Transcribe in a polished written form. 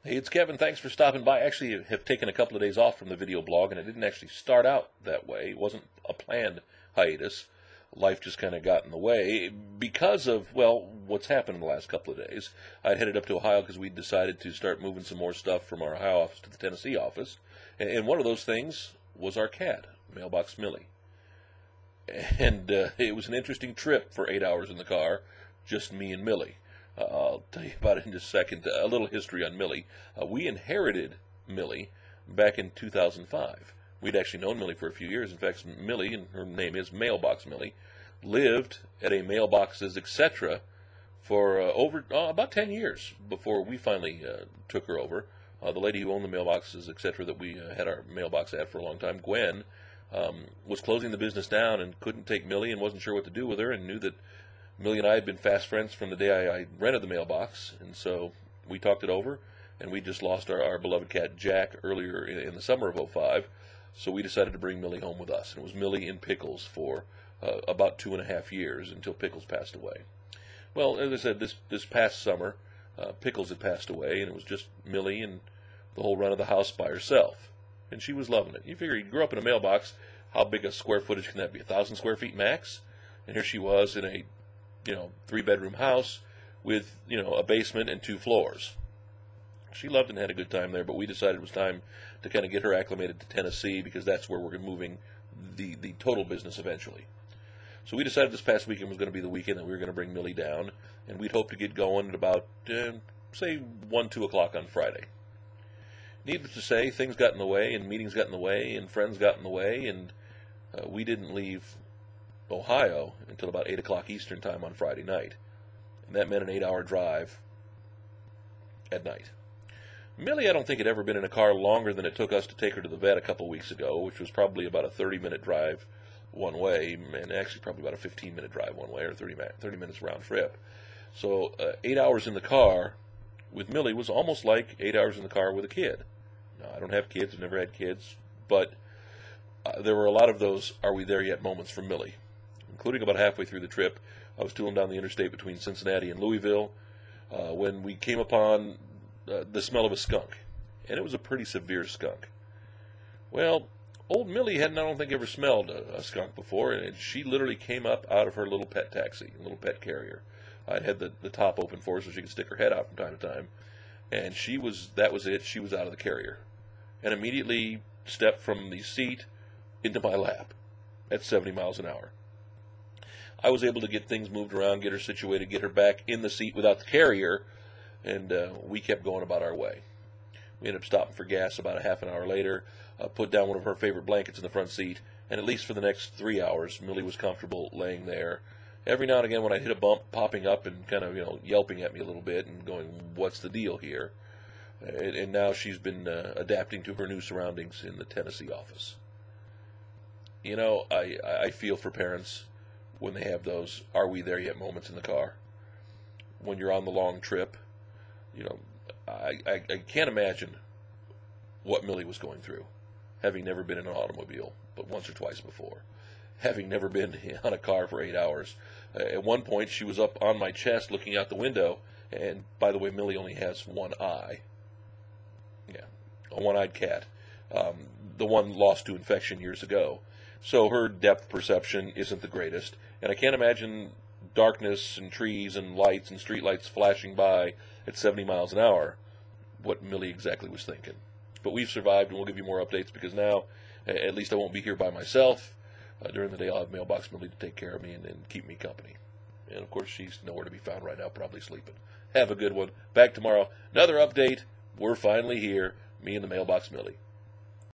Hey, it's Kevin. Thanks for stopping by. Actually, I have taken a couple of days off from the video blog, and it didn't actually start out that way. It wasn't a planned hiatus. Life just kind of got in the way because of, well, what's happened in the last couple of days. I'd headed up to Ohio because we'd decided to start moving some more stuff from our Ohio office to the Tennessee office. And one of those things was our cat, Mailbox Millie. And it was an interesting trip for 8 hours in the car, just me and Millie. I'll tell you about it in just a second. A little history on Millie. We inherited Millie back in 2005. We'd actually known Millie for a few years. In fact, Millie, and her name is Mailbox Millie, lived at a Mailboxes, etc. for over about 10 years before we finally took her over. The lady who owned the Mailboxes, etc., that we had our mailbox at for a long time, Gwen, was closing the business down and couldn't take Millie and wasn't sure what to do with her, and knew that Millie and I had been fast friends from the day I rented the mailbox, and so we talked it over, and we just lost our beloved cat Jack earlier in the summer of '05, so we decided to bring Millie home with us, and it was Millie and Pickles for about 2.5 years until Pickles passed away. Well, as I said, this past summer, Pickles had passed away, and it was just Millie and the whole run of the house by herself, and she was loving it. You figure you grew up in a mailbox, how big a square footage can that be? 1,000 square feet max? And here she was in a 3-bedroom house with, a basement and 2 floors. She loved and had a good time there, but we decided it was time to kind of get her acclimated to Tennessee because that's where we're moving the total business eventually. So we decided this past weekend was going to be the weekend that we were going to bring Millie down, and we'd hope to get going at about, say, 1, 2 o'clock on Friday. Needless to say, things got in the way, and meetings got in the way, and friends got in the way, and we didn't leave Ohio until about 8 o'clock Eastern time on Friday night. And that meant an 8-hour drive at night. Millie, I don't think, had ever been in a car longer than it took us to take her to the vet a couple weeks ago, which was probably about a 30-minute drive one way, and actually probably about a 15-minute drive one way, or 30 minutes round trip. So 8 hours in the car with Millie was almost like 8 hours in the car with a kid. Now, I don't have kids, I've never had kids, but there were a lot of those are we there yet moments for Millie, including about halfway through the trip. I was tooling down the interstate between Cincinnati and Louisville when we came upon the smell of a skunk, and it was a pretty severe skunk. Well, old Millie hadn't, I don't think, ever smelled a skunk before, and she literally came up out of her little pet taxi, little pet carrier. I'd had the top open for her so she could stick her head out from time to time, and that was it. She was out of the carrier, and immediately stepped from the seat into my lap at 70 miles an hour. I was able to get things moved around, get her situated, get her back in the seat without the carrier, and we kept going about our way. We ended up stopping for gas about a half an hour later, put down one of her favorite blankets in the front seat, and at least for the next 3 hours, Millie was comfortable laying there. Every now and again when I'd hit a bump, popping up and kind of, yelping at me a little bit and going, what's the deal here? And now she's been adapting to her new surroundings in the Tennessee office. I feel for parents when they have those are we there yet moments in the car. When you're on the long trip, I can't imagine what Millie was going through, having never been in an automobile but once or twice before, having never been on a car for 8 hours. At one point, she was up on my chest looking out the window, and by the way, Millie only has one eye. Yeah, a one-eyed cat. The one lost to infection years ago. So her depth perception isn't the greatest, and I can't imagine darkness and trees and lights and street lights flashing by at 70 miles an hour, what Millie exactly was thinking. But we've survived, and we'll give you more updates because now, at least I won't be here by myself. During the day, I'll have Mailbox Millie to take care of me and keep me company. And, of course, she's nowhere to be found right now, probably sleeping. Have a good one. Back tomorrow. Another update. We're finally here. Me and the Mailbox Millie.